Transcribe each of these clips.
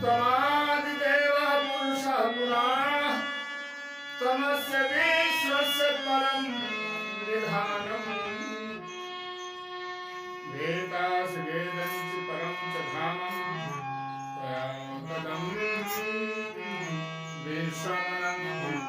त्वमादिदेवः पुरुषः पुराणः त्वमस्य विश्वस्य परं निधानम् वेदासि वेदं च परं च धामम् त्वया तदं विश्वमनन्तम्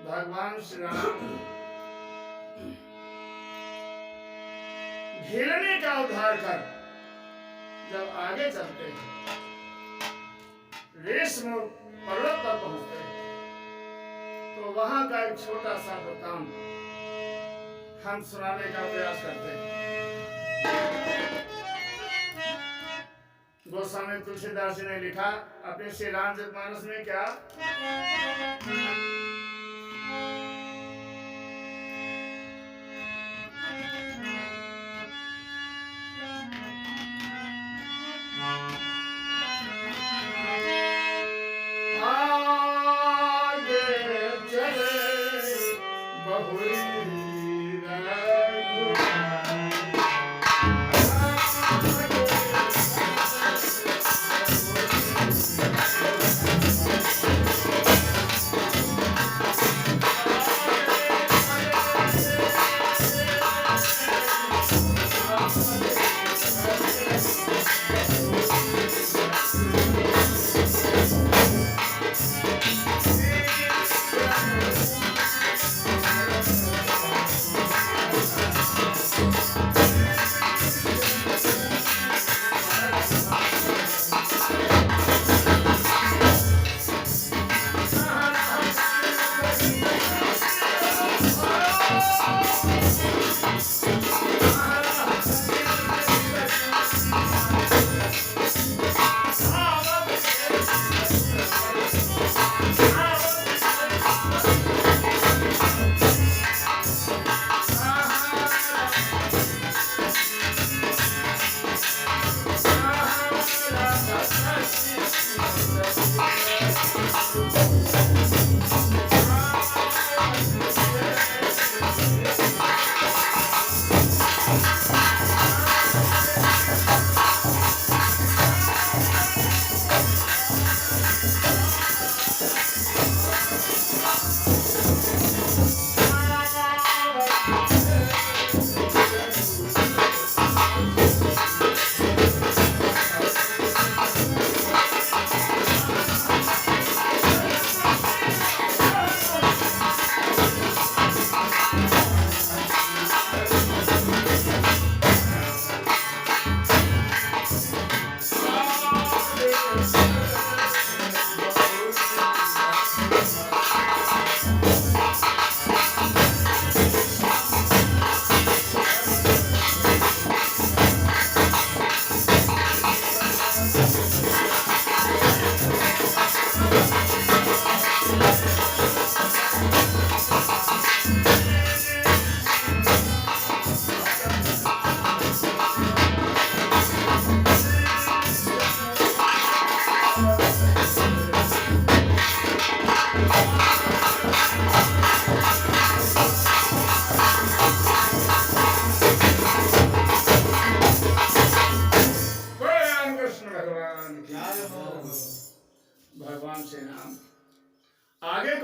भगवान श्री राम घेरने का उद्धार कर जब आगे चलते हैं, रेशम पर्वत पर पहुंचते हैं, तो वहां का एक छोटा सा वृत्तांत हम सुनाने का प्रयास करते हैं। गोस्वामी तुलसीदास जी ने लिखा अपने श्री रामचरितमानस में क्या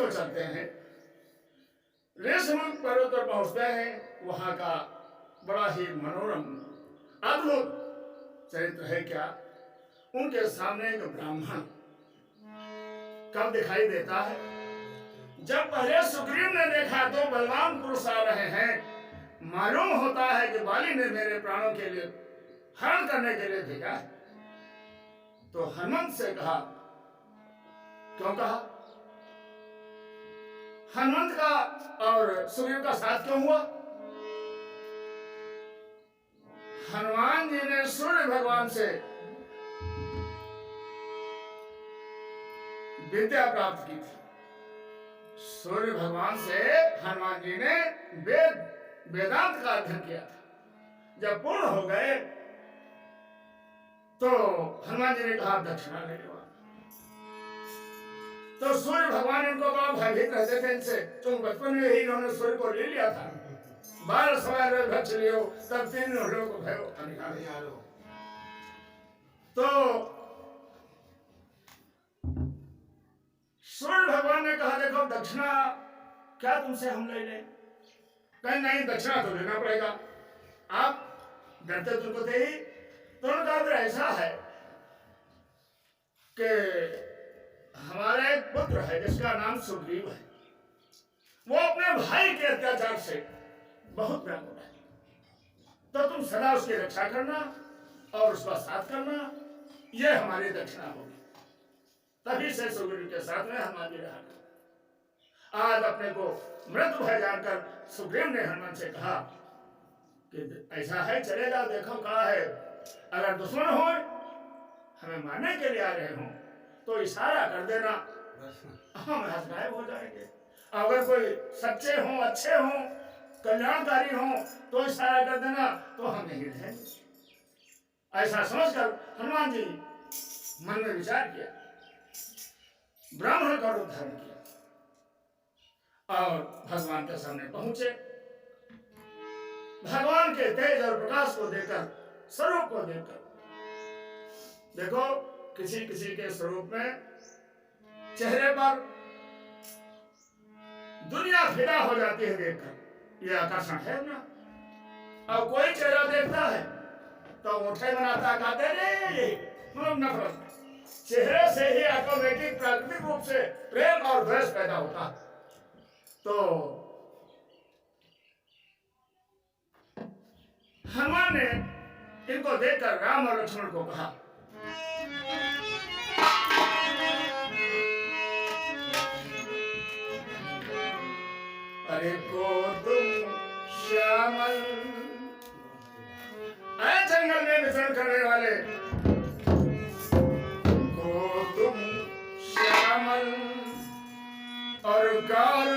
को चलते हैं। रेशमुख पर्वत पर पहुंचते हैं। वहां का बड़ा ही मनोरम अद्भुत चरित्र है। क्या उनके सामने एक ब्राह्मण कब दिखाई देता है? जब पहले सुग्रीव ने देखा दो बलवान पुरुष आ रहे हैं, मालूम होता है कि बाली ने मेरे प्राणों के लिए हरण करने के लिए भेजा है। तो हनुमंत से कहा, क्यों कहा? हनुमंत का और सुग्रीव का साथ क्यों हुआ? हनुमान जी ने सूर्य भगवान से विद्या प्राप्त की थी। सूर्य भगवान से हनुमान जी ने वेदांत का अध्ययन किया था। जब पूर्ण हो गए तो हनुमान जी ने कहा दक्षिणा लेने वाला। तो सूर्य भगवान इनको बड़ा भयभीत रहते थे इनसे, क्योंकि बचपन में ही इन्होंने सूर्य को ले लिया था। 12 सवाल भक्ष लियो तब 3 लोगों को भयो अनिहारो। तो सूर्य भगवान ने कहा, देखो दक्षिणा क्या तुमसे हम ले लें? कहीं नहीं, दक्षिणा तो लेना पड़ेगा। आप डरते तुमको थे ही। तो उन्होंने कहा ऐसा है कि हमारा एक पुत्र है जिसका नाम सुग्रीव है। वो अपने भाई के अत्याचार से बहुत व्याकुल है। तो तुम सदा उसकी रक्षा करना और उसका साथ करना, यह हमारी दक्षिणा होगी। तभी से सुग्रीव के साथ में हनुमान जी रहा। आज अपने को मृत्यु भय जानकर सुग्रीव ने हनुमान से कहा कि ऐसा है, चले जाओ, देखो कहा है, अगर दुश्मन हो हमें मारने के लिए आ रहे हो तो इशारा कर देना, हम यहाँ गायब हो जाएंगे। अगर कोई सच्चे हों, अच्छे हों, कल्याणकारी हों तो इशारा कर देना, तो हम यहीं रहेंगे। ऐसा समझकर हनुमान जी मन में विचार किया, ब्राह्मण का रूप धारण किया और भगवान के सामने पहुंचे। भगवान के तेज और प्रकाश को देखकर, स्वरूप को देखकर, देखो किसी किसी के स्वरूप में चेहरे पर दुनिया फिदा हो जाती है देखकर, यह आकर्षण है ना। अब कोई चेहरा देखता है तो मुठे बनाता, कहते रे नफरत। चेहरे से ही ऑटोमेटिक प्राकृतिक रूप से प्रेम और द्वेष पैदा होता है। तो हनुमान ने इनको देखकर राम और लक्ष्मण को कहा, अरे को तुम श्यामल, अरे जंगल में विचरण करने वाले, को तुम श्यामल और गौर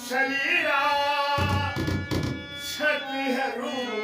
शरीरा, छति है रूप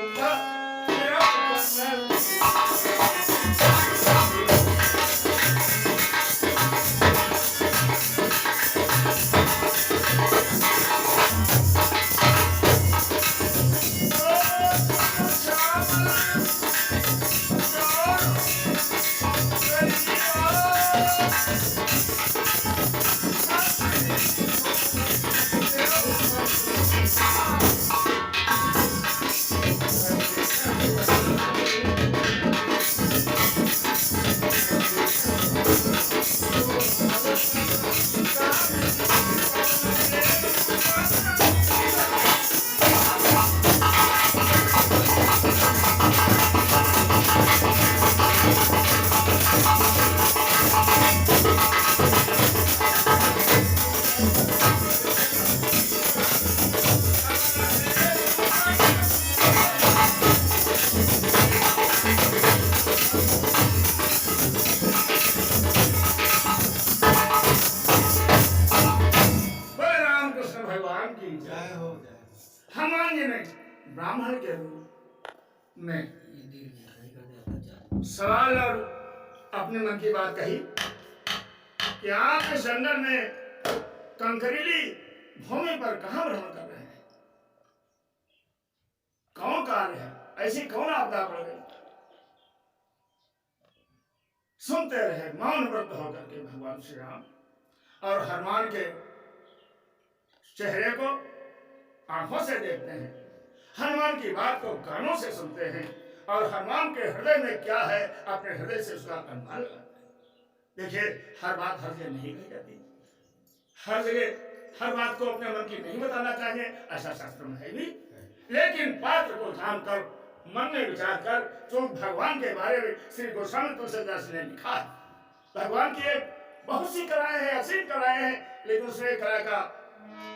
ब्राह्मण के रूप में सवाल और अपने मन की बात कही कि आप इस जंगल में कंकरीली भूमि पर कहां भ्रमण कर रहे हैं? कौन कार्य है? ऐसी कौन आपदा पड़ गई? सुनते रहे मौन व्रत होकर के भगवान श्री राम और हनुमान के चेहरे को आंखों से देखते हैं, हनुमान की बात को कानों से सुनते हैं और हनुमान के हृदय में क्या है अपने हृदय से उसका अनुमान लगाते हैं। देखिए, हर बात हर जगह नहीं कही जाती, हर जगह हर बात को अपने मन की नहीं बताना चाहिए, ऐसा शास्त्र में है भी। लेकिन पात्र को जानकर मन में विचार कर, जो भगवान के बारे में श्री गोस्वामी तुलसीदास ने लिखा है, भगवान की एक बहुत सी कलाएं हैं, असीम कलाएं हैं, लेकिन उसमें कला का